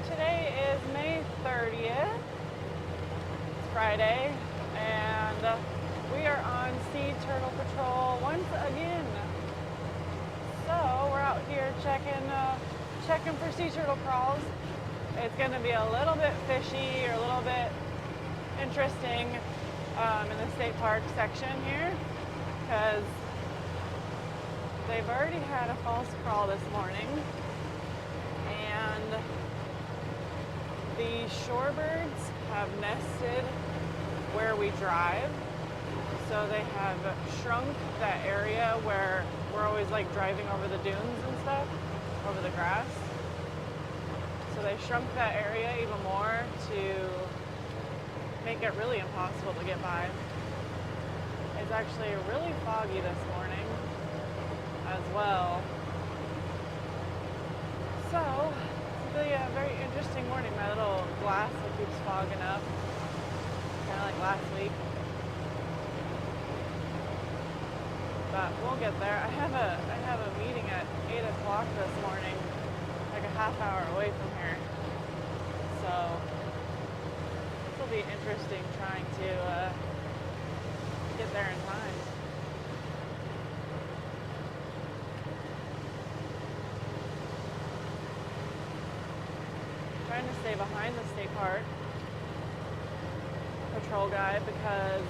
Today is May 30th, it's Friday, and we are on Sea Turtle Patrol once again. So we're out here checking for sea turtle crawls. It's going to be a little bit fishy or a little bit interesting in the state park section here, because they've already had a false crawl this morning, and the shorebirds have nested where we drive. So they have shrunk that area where we're always like driving over the dunes and stuff, over the grass. So they shrunk that area even more to make it really impossible to get by. It's actually really foggy this morning as well. So it's really a very interesting morning. My little glass keeps fogging up, kind of like last week. But we'll get there. I have a meeting at 8 o'clock this morning, like a half hour away from here. So this will be interesting trying to get there in time. Trying to stay behind the state park patrol guy because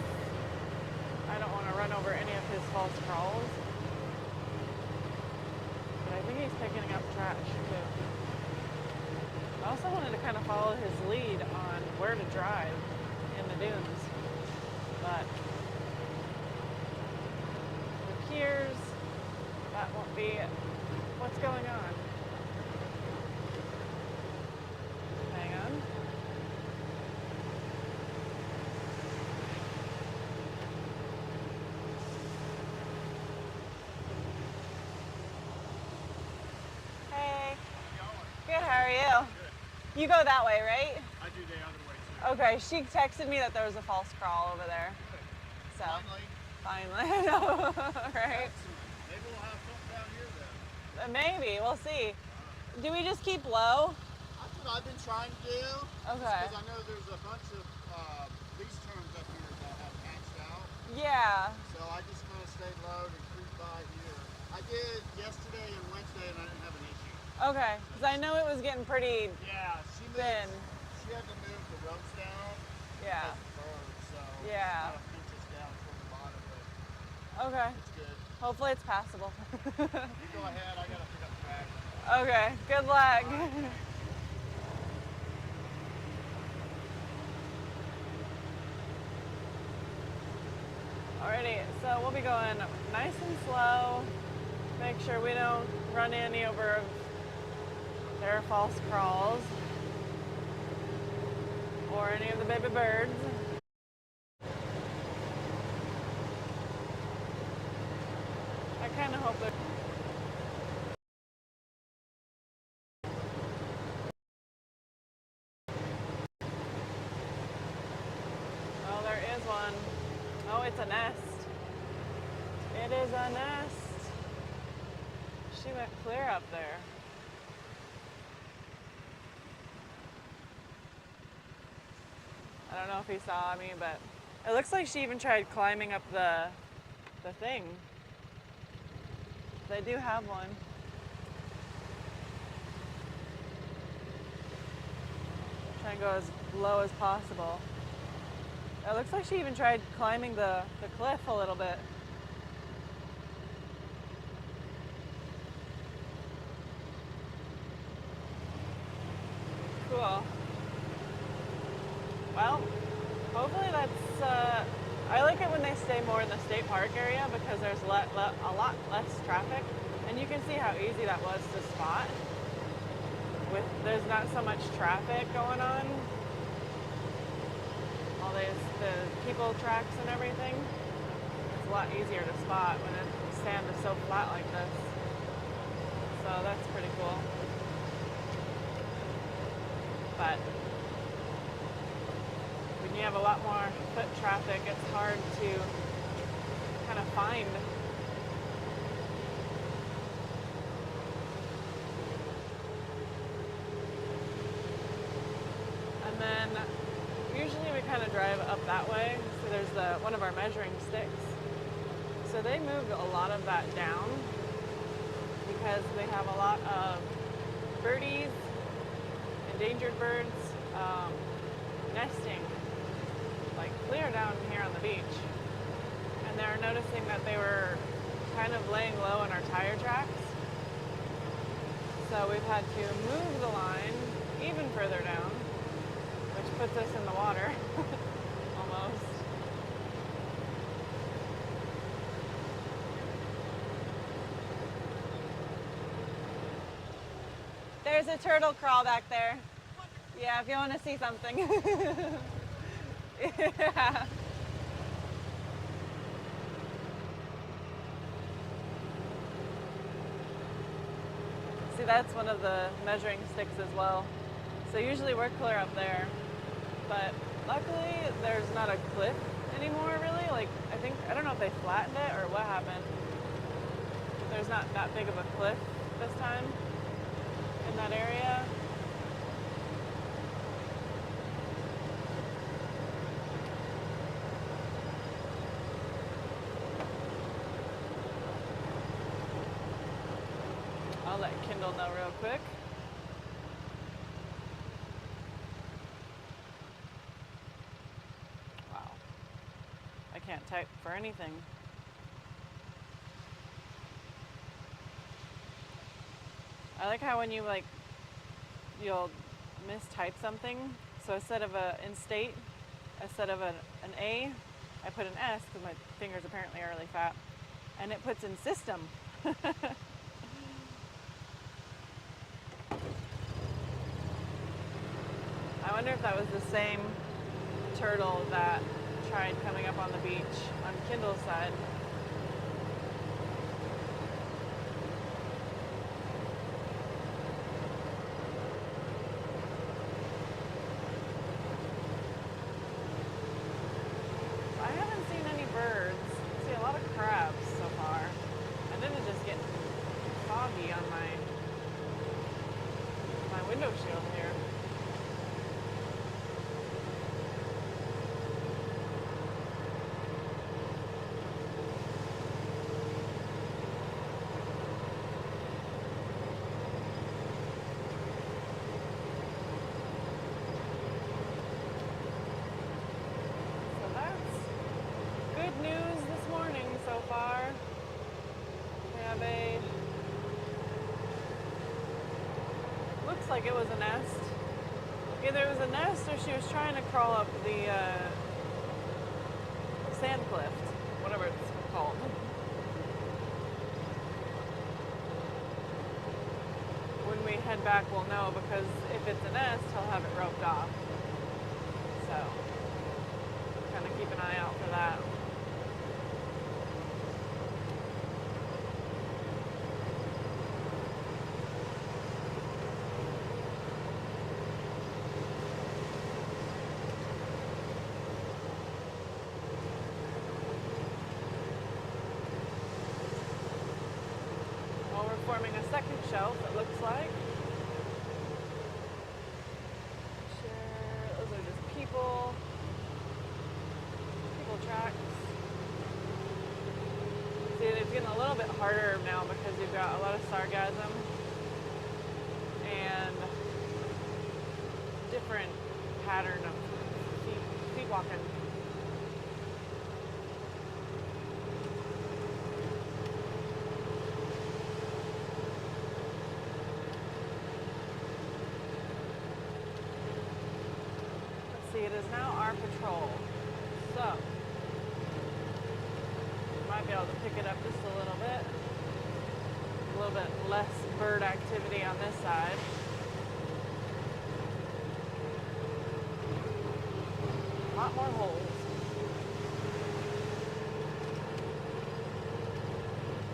I don't want to run over any of his false crawls. But I think he's picking up trash too. I also wanted to kind of follow his lead on where to drive in the dunes. But it appears that won't be what's going on. Hang on. How are you? Good. You go that way, right? I do the other way too. Okay, she texted me that there was a false crawl over there. So finally, I know, right? Excellent. Maybe we'll have something down here then. Maybe, we'll see. Do we just keep low? That's what I've been trying to do. Okay. Because I know there's a bunch of lease terms up here that have maxed out. Yeah. So I just kind of stayed low to creep by here. I did yesterday and Wednesday and I didn't have an issue. Okay, because I know it was getting pretty thin. She had to move the ropes down. Yeah. Birds, so yeah. Kind of pinches down toward the bottom, but okay. It's good. Hopefully it's passable. You go ahead, I gotta pick up track. Okay, good luck. Alrighty, so we'll be going nice and slow. Make sure we don't run any over their false crawls or any of the baby birds. I kind of hope that oh, there is one. Oh, it's a nest. It is a nest. She went clear up there. I don't know if he saw me, but it looks like she even tried climbing up the thing. They do have one. Try and go as low as possible. It looks like she even tried climbing the cliff a little bit. Cool. Well, hopefully that's, I like it when they stay more in the state park area because there's a lot less traffic, and you can see how easy that was to spot. There's not so much traffic going on. All the people tracks and everything. It's a lot easier to spot when the sand is so flat like this. So that's pretty cool. But when you have a lot more foot traffic, it's hard to kind of find then usually we kind of drive up that way. So there's one of our measuring sticks. So they moved a lot of that down because they have a lot of birdies, endangered birds, nesting, like clear down here on the beach. And they're noticing that they were kind of laying low in our tire tracks. So we've had to move the line even further down, which puts us in the water, almost. There's a turtle crawl back there. Yeah, if you want to see something. Yeah. See, that's one of the measuring sticks as well. So usually we're clear up there, but luckily there's not a cliff anymore really. Like, I don't know if they flattened it or what happened. But there's not that big of a cliff this time in that area. I'll let Kindle know real quick. Wow. I can't type for anything. I like how when you'll mistype something. So instead of instead of an A, I put an S because my fingers apparently are really fat. And it puts in system. I wonder if that was the same turtle that tried coming up on the beach on Kindle's side. I haven't seen any birds. I see a lot of crabs so far. And then it just gets foggy on my window shield here. Like it was a nest. Either it was a nest or she was trying to crawl up the sand cliff, whatever it's called. When we head back, we'll know, because if it's a nest, he'll have it roped off. So, kind of keep an eye out for that. Forming a second shelf, it looks like. Sure, those are just people tracks. See, it's getting a little bit harder now because you've got a lot of sargassum and different pattern of feet walking. It is now our patrol, so we might be able to pick it up just a little bit less bird activity on this side. A lot more holes.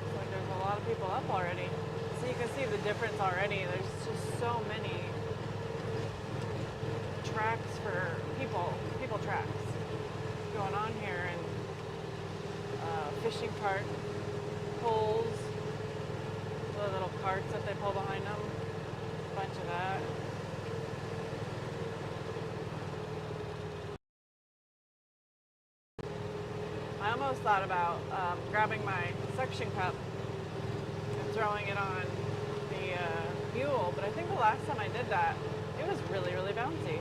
Looks like there's a lot of people up already. So you can see the difference already. There's just so many tracks for people tracks going on here, and fishing cart poles, the little carts that they pull behind them, a bunch of that. almost thought about grabbing my suction cup and throwing it on the mule, but I think the last time I did that, it was really, really bouncy.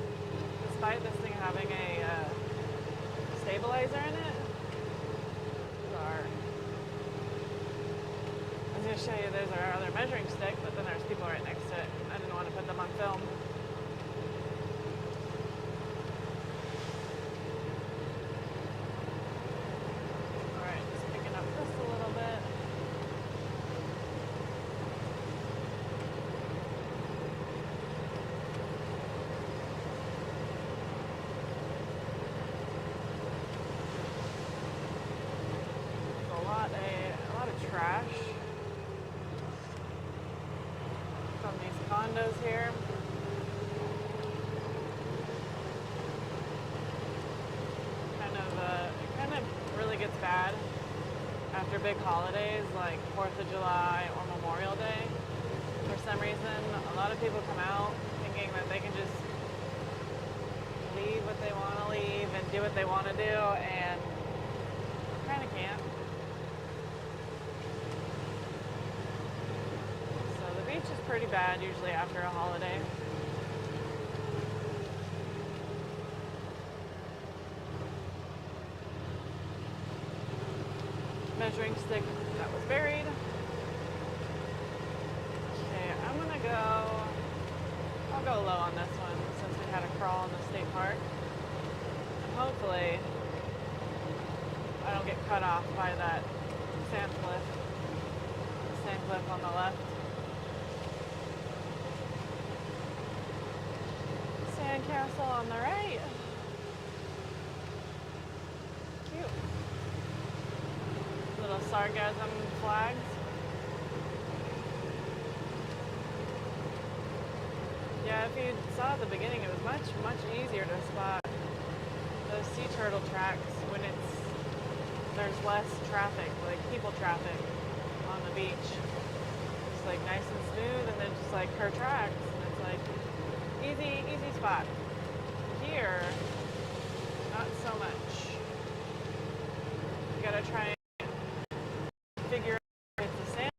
Despite this thing having a stabilizer in it. Bizarre. I was going to show you there's our other measuring stick, but then there's people right next to it. I didn't want to put them on film. Alright, just picking up just a little bit. A lot of trash from these condos here. It kind of really gets bad after big holidays like 4th of July or Memorial Day. For some reason, a lot of people come out thinking that they can just leave what they want to leave and do what they want to do, and kind of can't. The beach is pretty bad usually after a holiday. Measuring stick that was buried. Okay, I'll go low on this one since we had a crawl in the state park. And hopefully I don't get cut off by that sand cliff. The sand cliff on the left. Castle on the right. Cute. Little sargassum flags. Yeah, if you saw at the beginning, it was much easier to spot those sea turtle tracks when there's less traffic, like people traffic on the beach. It's like nice and smooth, and then just like her tracks, and it's like easy spot. Here, not so much. You gotta try and figure out if it's a sand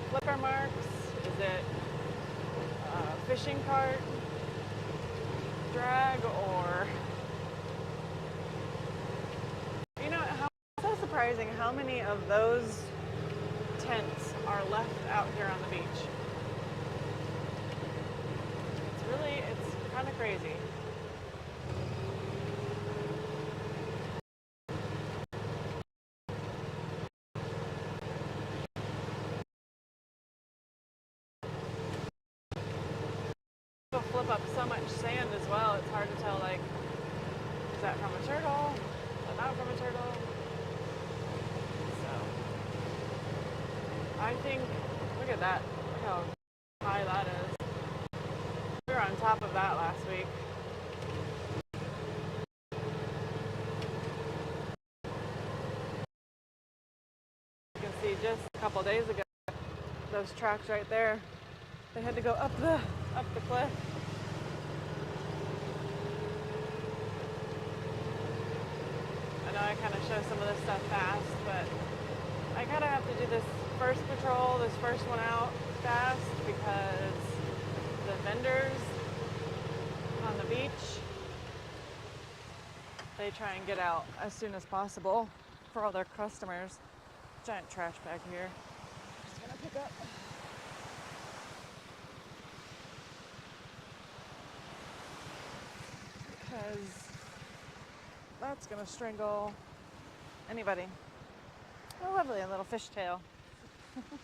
flipper marks, is it a fishing cart drag, or you know, it's so surprising how many of those tents are left out here on the beach. It's kind of crazy. People flip up so much sand as well, it's hard to tell, like, is that from a turtle? Is that not from a turtle? So, I think, look at that. Look how high that is. We were on top of that last week. You can see just a couple days ago, those tracks right there, they had to go up the cliff. I know I kind of show some of this stuff fast, but I kind of have to do this first patrol, this first one out fast, because the vendors on the beach, they try and get out as soon as possible for all their customers. Giant trash bag here. Just gonna pick up. Because that's gonna strangle anybody. Oh, lovely, a little fishtail. Okay.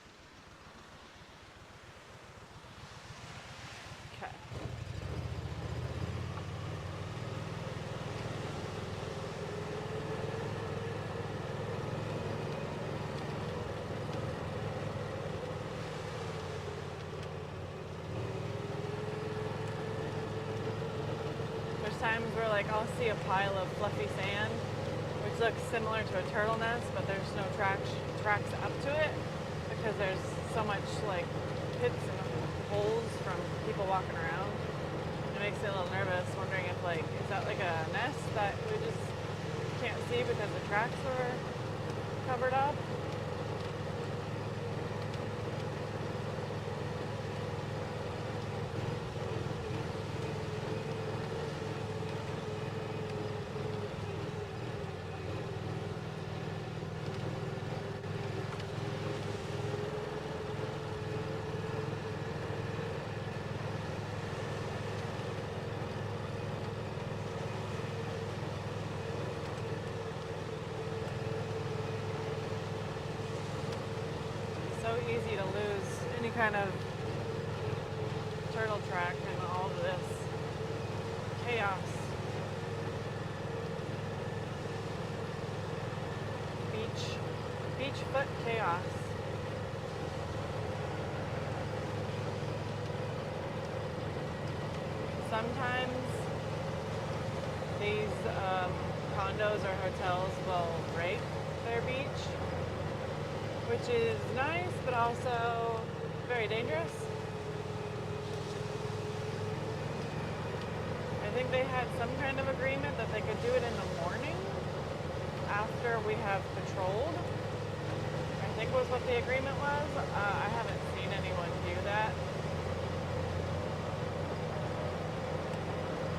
There's times where like I'll see a pile of fluffy sand, which looks similar to a turtle nest, but there's no tracks up to it because there's so much like pits and holes from people walking around. It makes me a little nervous, wondering if like, is that like a nest that we just can't see because the tracks were covered up. So easy to lose any kind of turtle track in all of this chaos. Beach foot chaos. Sometimes these condos or hotels will rate their beach, which is nice, but also very dangerous. I think they had some kind of agreement that they could do it in the morning after we have patrolled. I think was what the agreement was. I haven't seen anyone do that.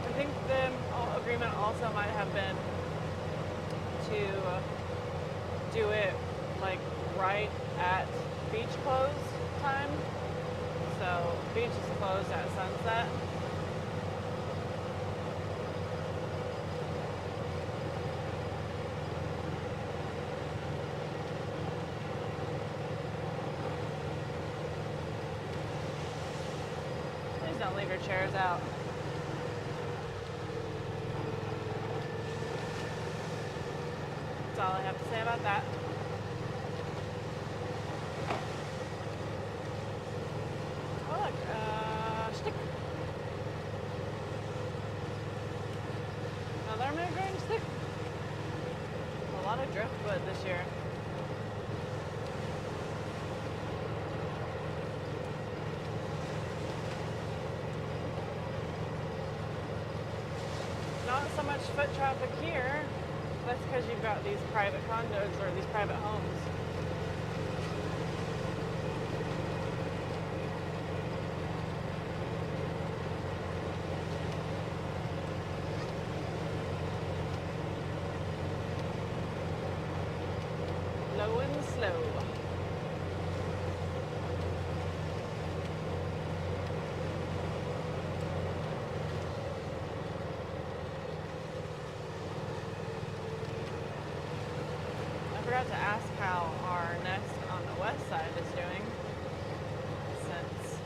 I think the agreement also might have been to do it like right at beach close time. So beach is closed at sunset. Please don't leave your chairs out. That's all I have to say about that. Oh look, stick. Another migraine stick. A lot of driftwood this year. Not so much foot traffic here. That's because you've got these private condos or these private homes. Low and slow. I forgot to ask how our nest on the west side is doing, since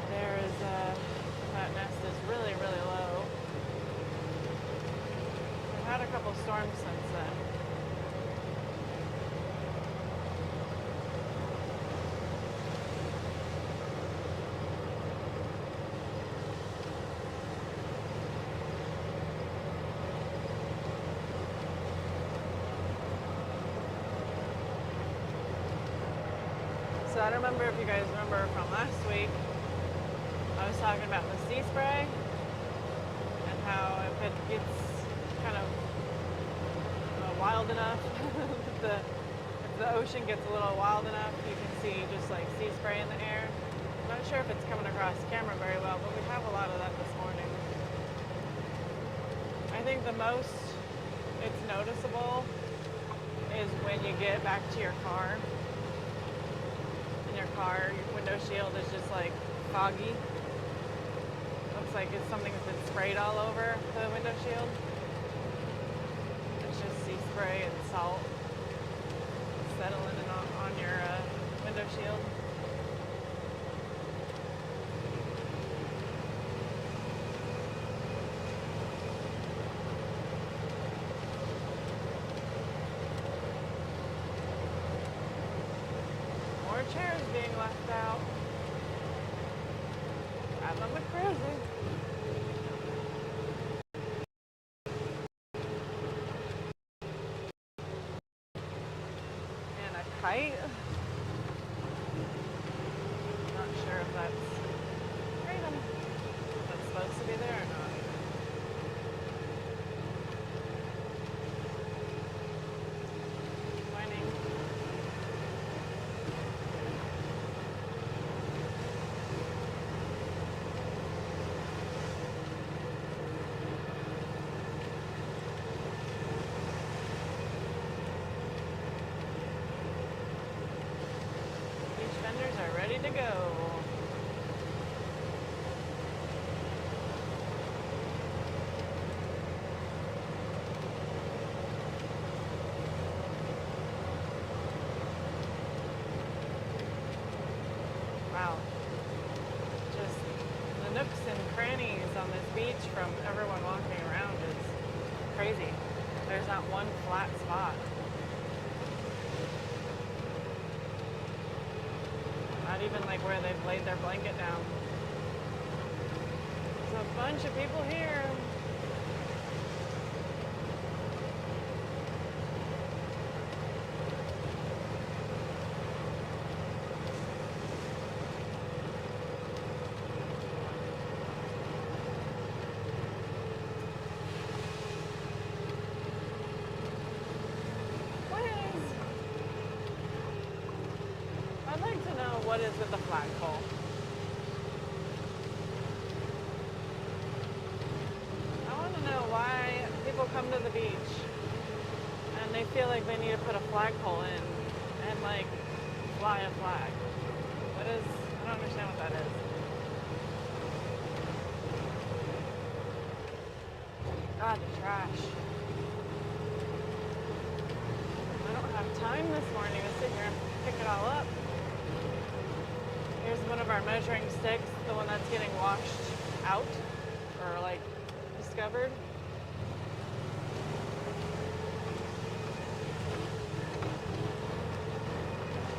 there is that nest is really, really low. We've had a couple storms since then. So I don't remember if you guys remember from last week, I was talking about the sea spray and how if it gets kind of wild enough, if the ocean gets a little wild enough, you can see just like sea spray in the air. I'm not sure if it's coming across camera very well, but we have a lot of that this morning. I think the most it's noticeable is when you get back to your car. Your window shield is just like foggy. Looks like it's something that's been sprayed all over the window shield. It's just sea spray and salt settling in on your window shield. Chairs being left out. I'm a crazy. And a kite. Not sure if that's freedom. If it's supposed to be there or not. ready to go. Wow. Just the nooks and crannies on this beach from everyone walking around is crazy. There's not one flat spot. Not even like where they've laid their blanket down. There's a bunch of people here. I'd like to know what is with the flagpole. I want to know why people come to the beach and they feel like they need to put a flagpole in and like fly a flag. What is, I don't understand what that is. God, the trash. I don't have time this morning to sit here and pick it all up. Here's one of our measuring sticks, the one that's getting washed out or like discovered.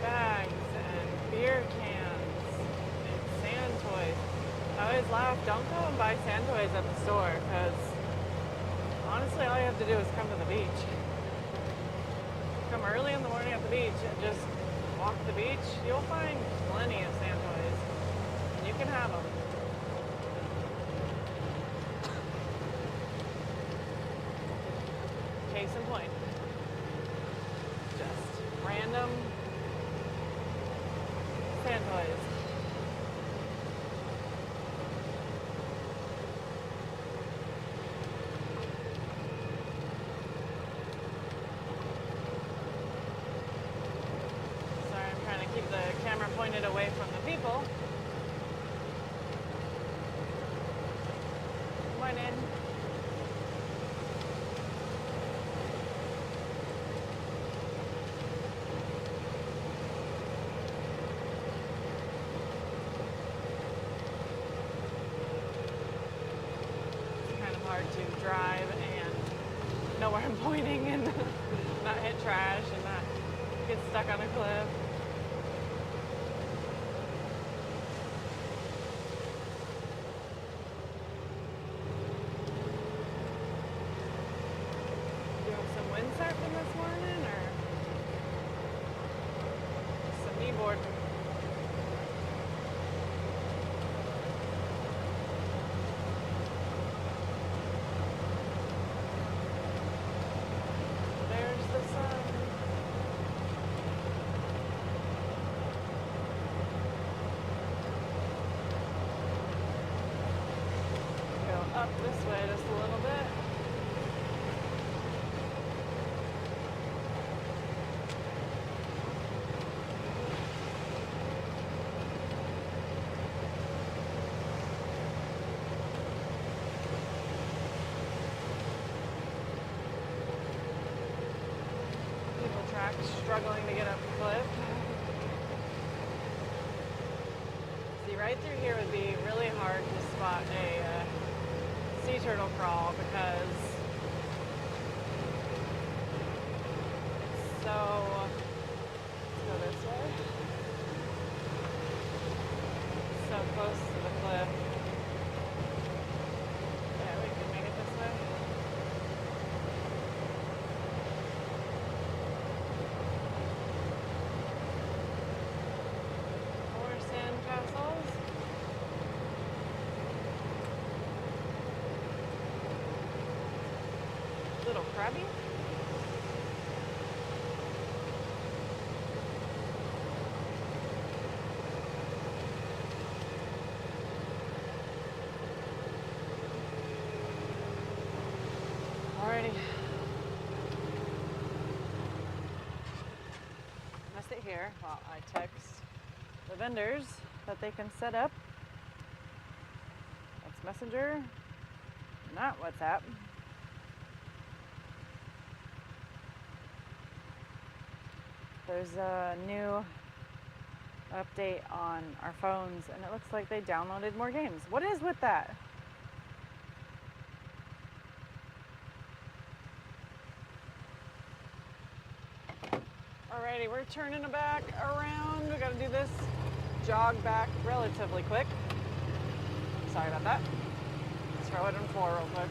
Bags and beer cans and sand toys. I always laugh, don't go and buy sand toys at the store because honestly all you have to do is come to the beach. Come early in the morning at the beach and just walk the beach, you'll find plenty of sand toys. And you can have them. Case in point. Just random sand toys. Keep the camera pointed away from the people. Come on in. It's kind of hard to drive and know where I'm pointing and not hit trash and not get stuck on a cliff. Windsurfing this morning or some kneeboarding? There's the sun. Go up this way just a little bit. Struggling to get up the cliff. See, right through here would be really hard to spot a sea turtle crawl because it's so, let's go this way, so close to the cliff. Yeah, we can make it this way. Castles. Little crabby. Alrighty. I'm gonna sit here while I text the vendors that they can set up. That's Messenger, not WhatsApp. There's a new update on our phones, and it looks like they downloaded more games. What is with that? Alrighty, we're turning back around. We gotta do this jog back relatively quick. Sorry about that. Let's throw it in floor real quick.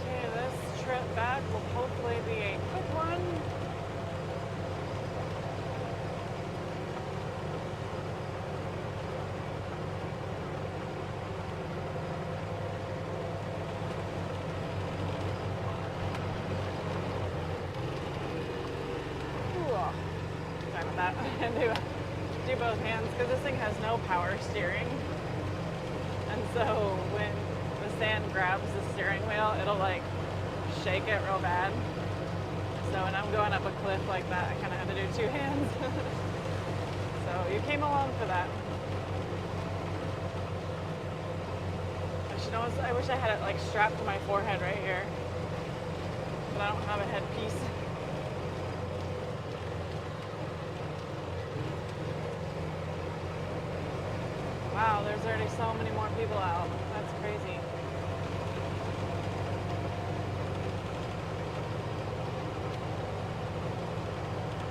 Okay, this trip back will hopefully be a quick one. Sorry about that. And do both hands because this thing has no power steering. And so when the sand grabs the steering wheel, it'll like shake it real bad. So when I'm going up a cliff like that, I kind of have to do two hands. So you came along for that. Actually, I wish I had it like strapped to my forehead right here, but I don't have a headpiece. Wow, there's already so many more people out. That's crazy.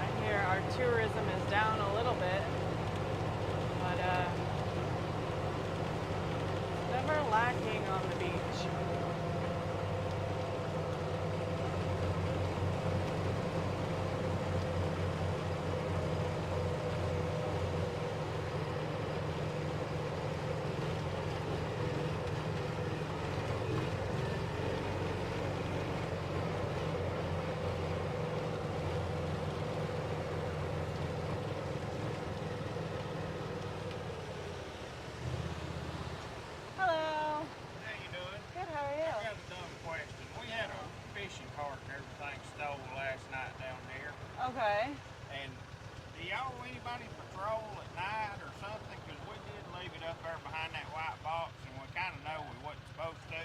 I hear our tourism is down a little bit, but never lacking on the beach. Okay. And do y'all anybody patrol at night or something? Because we did leave it up there behind that white box, and we kind of know we wasn't supposed to.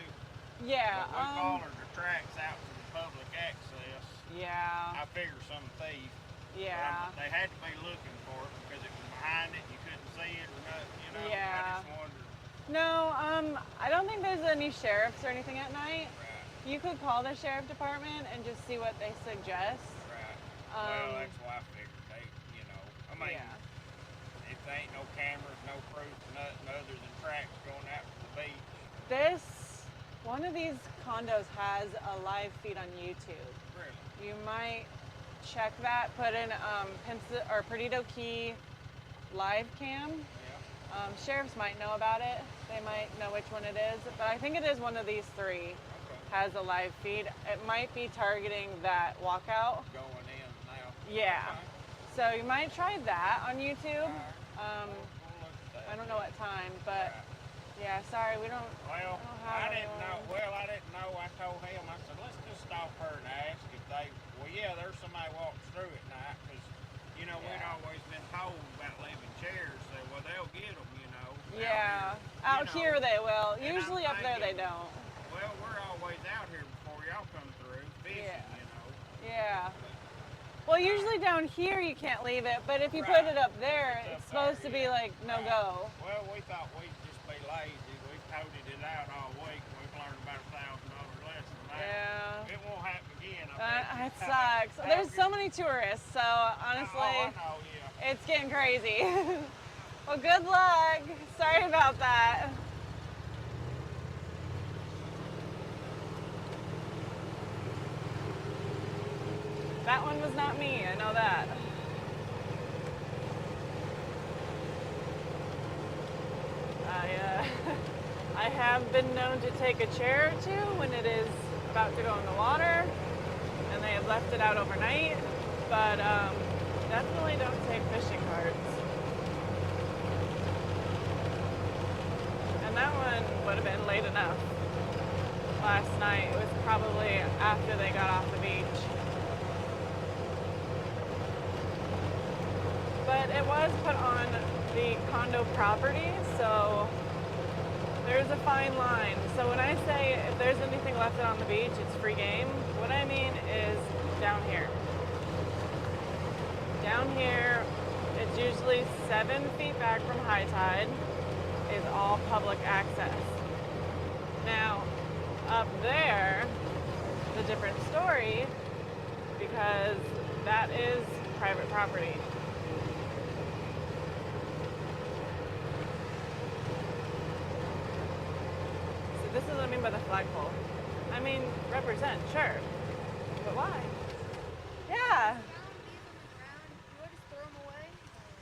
Yeah. But we followed the tracks out to the public access. Yeah. I figure some thief. Yeah. They had to be looking for it because it was behind it. You couldn't see it or nothing. You know. Yeah. I just wondered. No. I don't think there's any sheriffs or anything at night. Right. You could call the sheriff department and just see what they suggest. Well, that's why I figured I mean, yeah. if there ain't no cameras, no proof, nothing other than tracks going out to the beach. One of these condos has a live feed on YouTube. Really? You might check that, put in Perdido Key live cam. Yeah. Sheriffs might know about it. They might know which one it is, but I think it is one of these three. Okay. Has a live feed. It might be targeting that walkout. Going in now. Yeah. Okay. So you might try that on YouTube. Right. We'll look at that. I don't know what time, but yeah, sorry, we don't. Well, I I didn't know. Well, I didn't know. I told him. I said, let's just stop her and ask if they. Well, yeah, there's somebody walks through at night because we'd always been told about leaving chairs. So well, they'll get them. Yeah, out here they will. Usually up there they don't. Well, we're always out here before y'all come through fishing, Yeah. Well, usually down here you can't leave it, but if you put it up there, it's supposed to be like no go. Well, we thought we'd just be lazy. We've toted it out all week. We've learned about $1,000 lesson now. Yeah. It won't happen again. It sucks. There's so many tourists, so honestly, I know, yeah. It's getting crazy. Well, good luck. Sorry about that. That one was not me, I know that. I have been known to take a chair or two when it is about to go in the water, and they have left it out overnight, but definitely don't take fishing cards. that one would have been late enough last night. It was probably after they got off the beach. But it was put on the condo property, so there's a fine line. So when I say if there's anything left on the beach, it's free game, what I mean is down here. Down here, it's usually 7 feet back from high tide, is all public access. Now, up there, it's a different story because that is private property. So this is what I mean by the flagpole. I mean, represent, sure, but why? Yeah.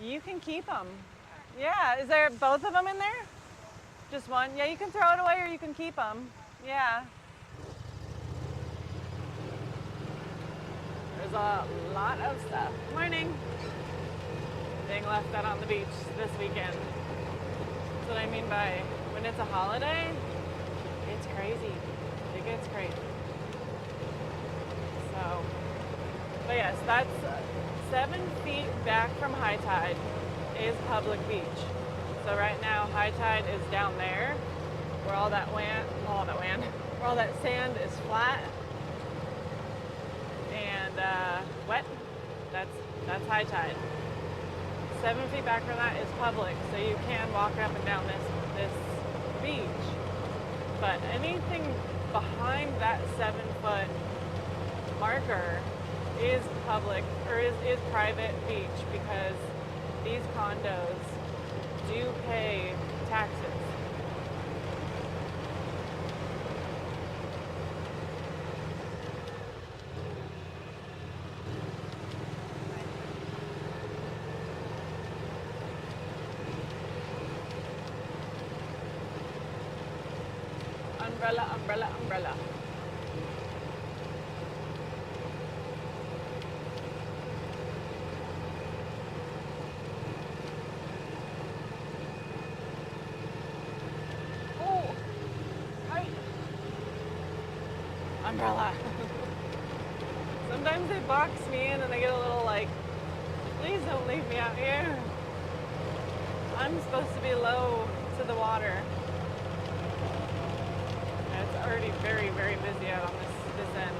You can keep them. Yeah, is there both of them in there? Just one? Yeah, you can throw it away or you can keep them. Yeah. There's a lot of stuff. Morning. Being left out on the beach this weekend. That's what I mean by when it's a holiday, it's crazy. It gets crazy. So, but yes, that's 7 feet back from high tide is public beach. So right now high tide is down there where all that where all that sand is flat and wet. That's high tide. 7 feet back from that is public, so you can walk up and down this beach. But anything behind that 7-foot marker is public or is private beach because these condos do pay taxes. Umbrella, umbrella, umbrella. Umbrella. Sometimes they box me in and they get a little like, please don't leave me out here. I'm supposed to be low to the water. And it's already very, very busy out on this end.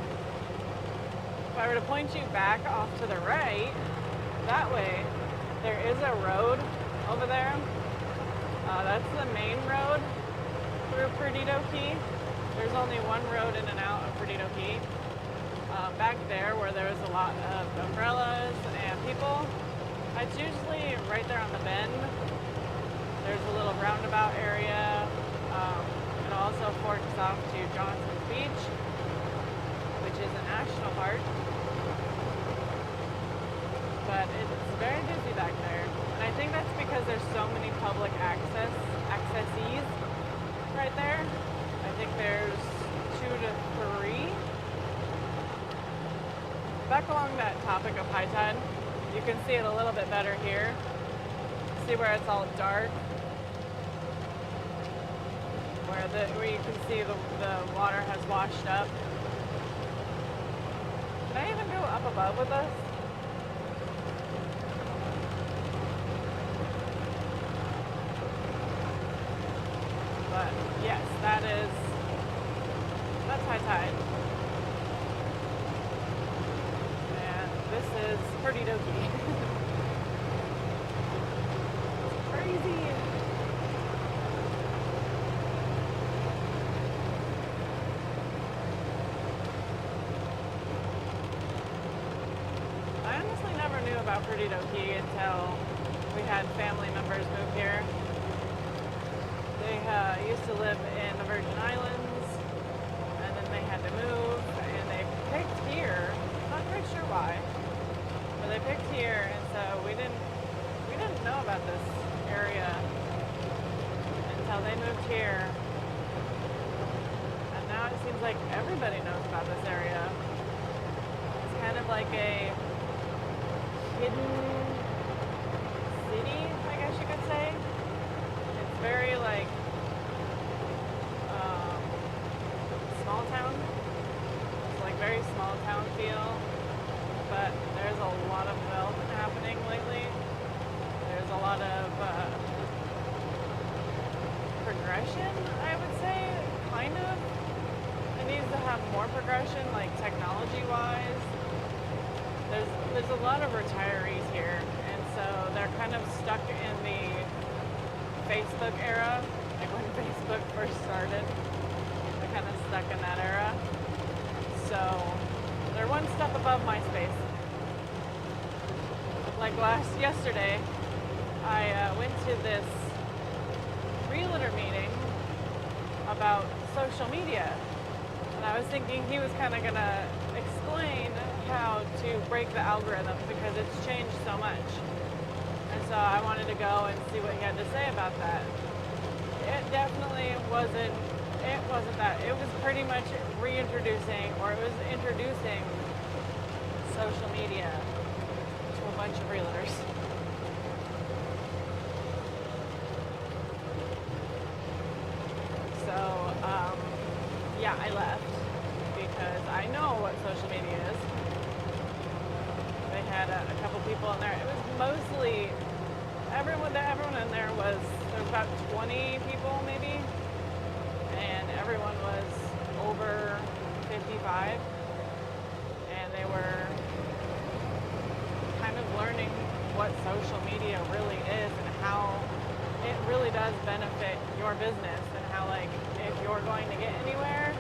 If I were to point you back off to the right, that way, there is a road over there. That's the main road through Perdido Key. There's only one road in and out of Perdido Key. Back there where there was a lot of umbrellas and people, it's usually right there on the bend. There's a little roundabout area. It also forks off to Johnson's Beach, which is a national park. But it's very busy back there. And I think that's because there's so many public accessees right there. I think there's 2 to 3. Back along that topic of high tide, you can see it a little bit better here. See where it's all dark? Where you can see the water has washed up. Can I even go up above with this? But yes, that's high tide. And this is Perdido Key. It's crazy. I honestly never knew about Perdido Key until we had family members move here. They used to live in the Virgin Islands, and then they had to move, and they picked here. Not quite sure why, but they picked here, and so we didn't know about this area until they moved here. And now it seems like everybody knows about this area. It's kind of like a hidden city, I guess you could say. It's very like very small town feel, but there's a lot of development happening lately. There's a lot of progression, I would say, kind of. It needs to have more progression, like technology-wise. There's a lot of retirees here, and so they're kind of stuck in the Facebook era, like when Facebook first started. They're kind of stuck in that era. So they're one step above MySpace. Like yesterday, I went to this realtor meeting about social media. And I was thinking he was kind of going to explain how to break the algorithm because it's changed so much. And so I wanted to go and see what he had to say about that. It definitely wasn't that. It was pretty much reintroducing, or it was introducing social media to a bunch of realtors. So, yeah, I left because I know what social media is. They had a couple people in there. It was mostly everyone in there was about 20 people maybe, and everyone was over 55, and they were kind of learning what social media really is and how it really does benefit your business, and how, like, if you're going to get anywhere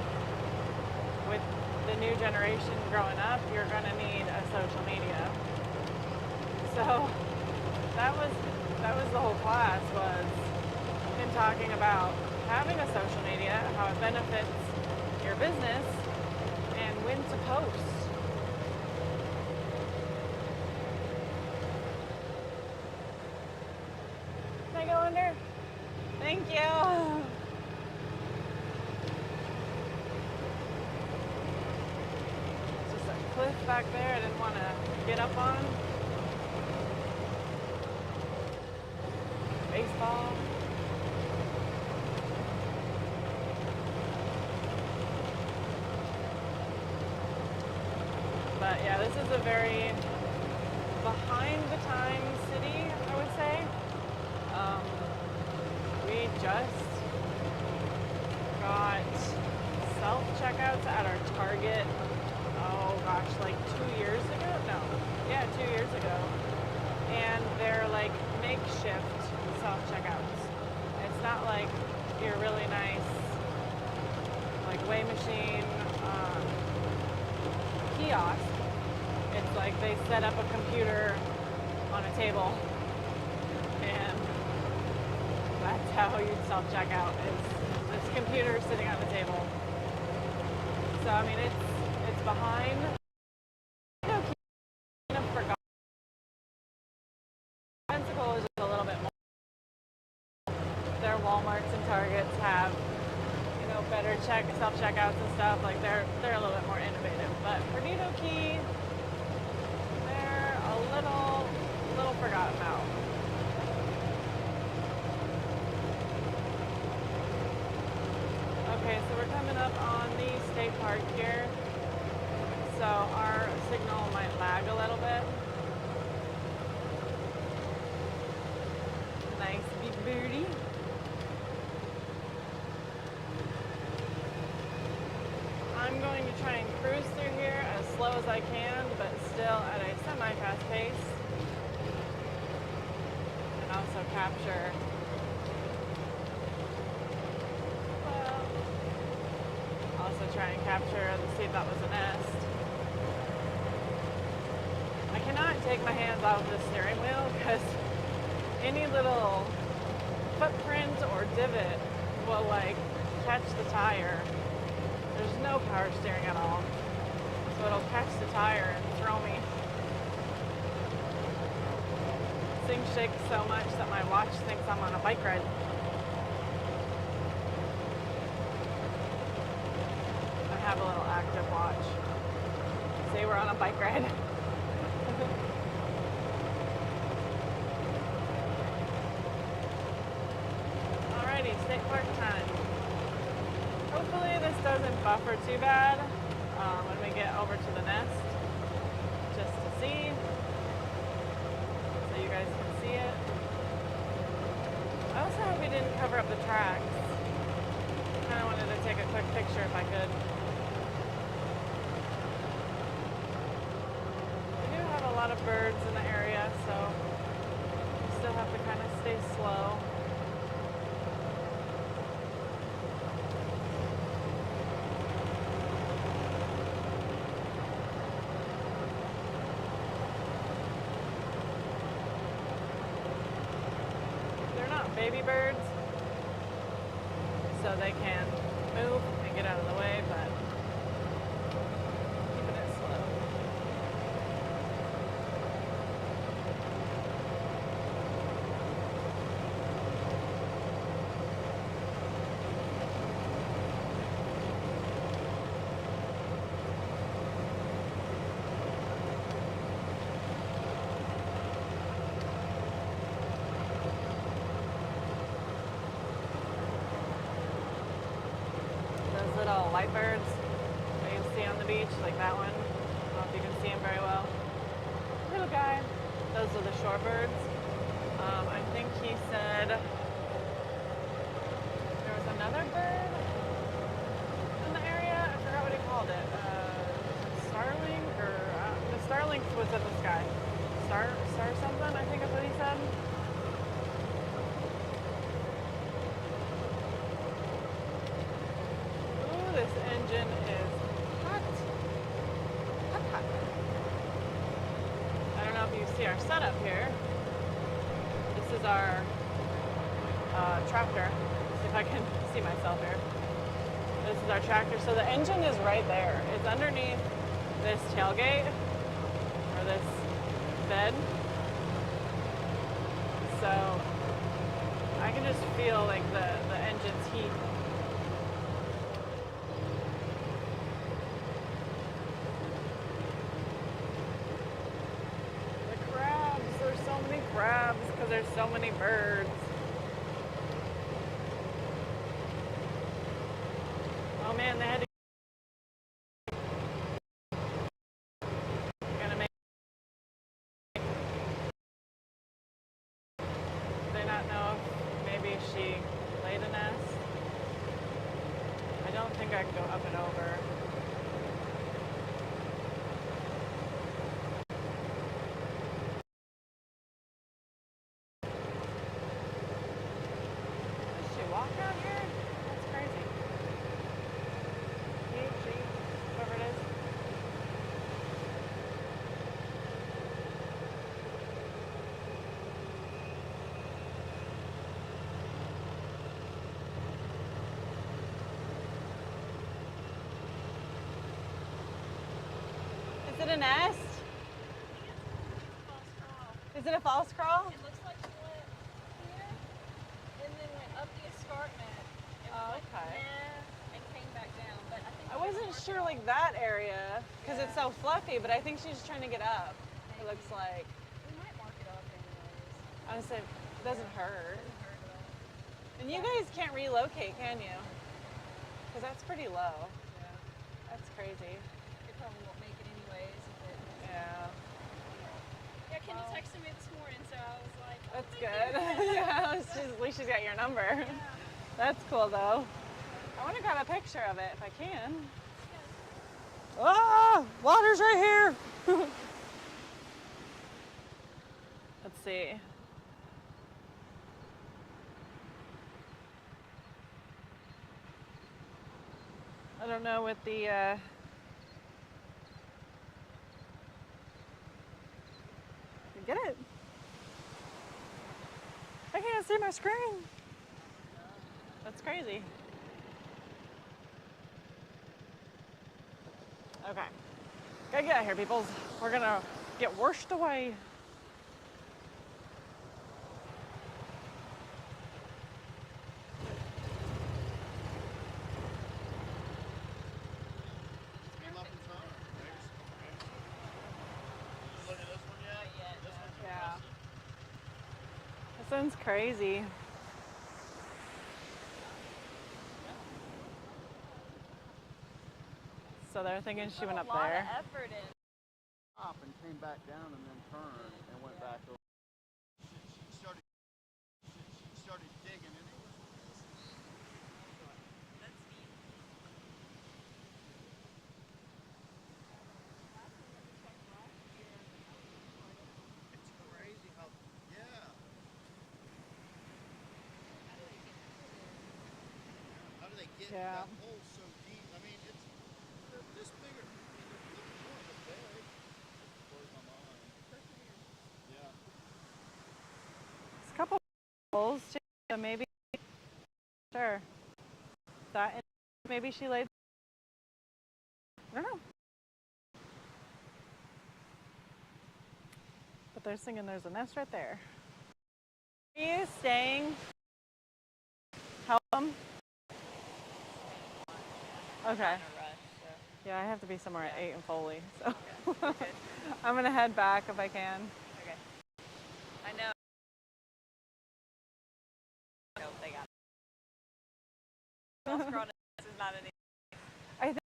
with the new generation growing up, you're going to need a social media. So that was the whole class, was him talking about having a social media, how it benefits your business, and when to post. Can I go under? Thank you. It's just a cliff back there I didn't want to get up on. Baseball. But yeah, this is a very behind the times city, I would say. We just got self-checkouts at our Target, oh gosh, like 2 years ago? No. Yeah, 2 years ago. And they're like makeshift self-checkouts. It's not like your really nice, like, weigh machine kiosk. It's like they set up a computer on a table, and that's how you self-checkout, is this computer sitting on the table. So I mean, it's behind. Kind of forgot. Pensacola is just a little bit more. Their Walmarts and Targets have, better self-checkouts and stuff. Like, they're a little bit more innovative. But Perdido Key, they're a little forgotten about. Okay, so we're coming up on the state park here. So our signal might lag a little bit. Nice big booty. I'm going to try and cruise through here as slow as I can, but still at a semi-fast pace. And also capture, try and capture the seat that was a nest. I cannot take my hands off the steering wheel because any little footprint or divot will, like, catch the tire. There's no power steering at all, so it'll catch the tire and throw me. This thing shakes so much that my watch thinks I'm on a bike ride. I have a little active watch. Say we're on a bike ride. Alrighty, state park time. Hopefully this doesn't buffer too bad when we get over we didn't cover up the tracks. Kind of wanted to take a quick picture if I could. We do have a lot of birds in the area, so we still have to kind of stay slow. Baby birds, so they can move and get out of the way, but keeping it slow. Little white birds that you see on the beach, like that one. I don't know if you can see him very well. Little guy. Those are the shorebirds. I think he said there was another bird in the area. I forgot what he called it. Starling, or the starling was in the sky. Star something, I think is what he said. This engine is hot. Hot. I don't know if you see our setup here. This is our tractor. Let's see if I can see myself here. This is our tractor. So the engine is right there. It's underneath this tailgate, or this bed. So I can just feel like the engine's heat. Crabs, because there's so many birds. Oh man, they had to gonna make. Do they not know if maybe she laid a nest? I don't think I can go up and over. Is it a nest? Is it a false crawl? It looks like she went here and then went up the escarpment and and came back down. But I think I wasn't sure like that area because it's so fluffy, but I think she's trying to get up. Maybe. It looks like. We might mark it off anyways. I would say it doesn't hurt. It doesn't hurt at all. And you guys can't relocate, can you? Because that's pretty low. Yeah. That's crazy. It probably won't make it anyways. Yeah. Yeah, Kendall texted me this morning, so I was like, oh, that's good. Yeah, at least she's got your number. Yeah. That's cool though. I want to grab a picture of it if I can. Yeah. Oh, water's right here. Let's see. I don't know what the get it? I can't see my screen. That's crazy. Okay. Gotta get out of here, peoples. We're gonna get washed away. That sounds crazy. So they're thinking she went up there. A lot of effort in. Up and came back down and then turned and went back over. She started digging in it. they get Yeah. that hole so deep. I mean, they're this bigger. I mean, they're more of a bag. It blows my mind. Yeah. It's a couple holes too, so maybe, sure. That, maybe she laid, I don't know. But they're thinking there's a nest right there. Are you staying? Help them? Okay. Yeah, I have to be somewhere at 8 in Foley, so I'm gonna head back if I can. Okay. I know. I hope they got it. Moss crawdad is not an I think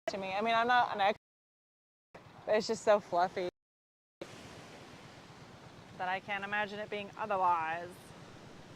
to me, I mean, I'm not an expert, but it's just so fluffy that I can't imagine it being otherwise.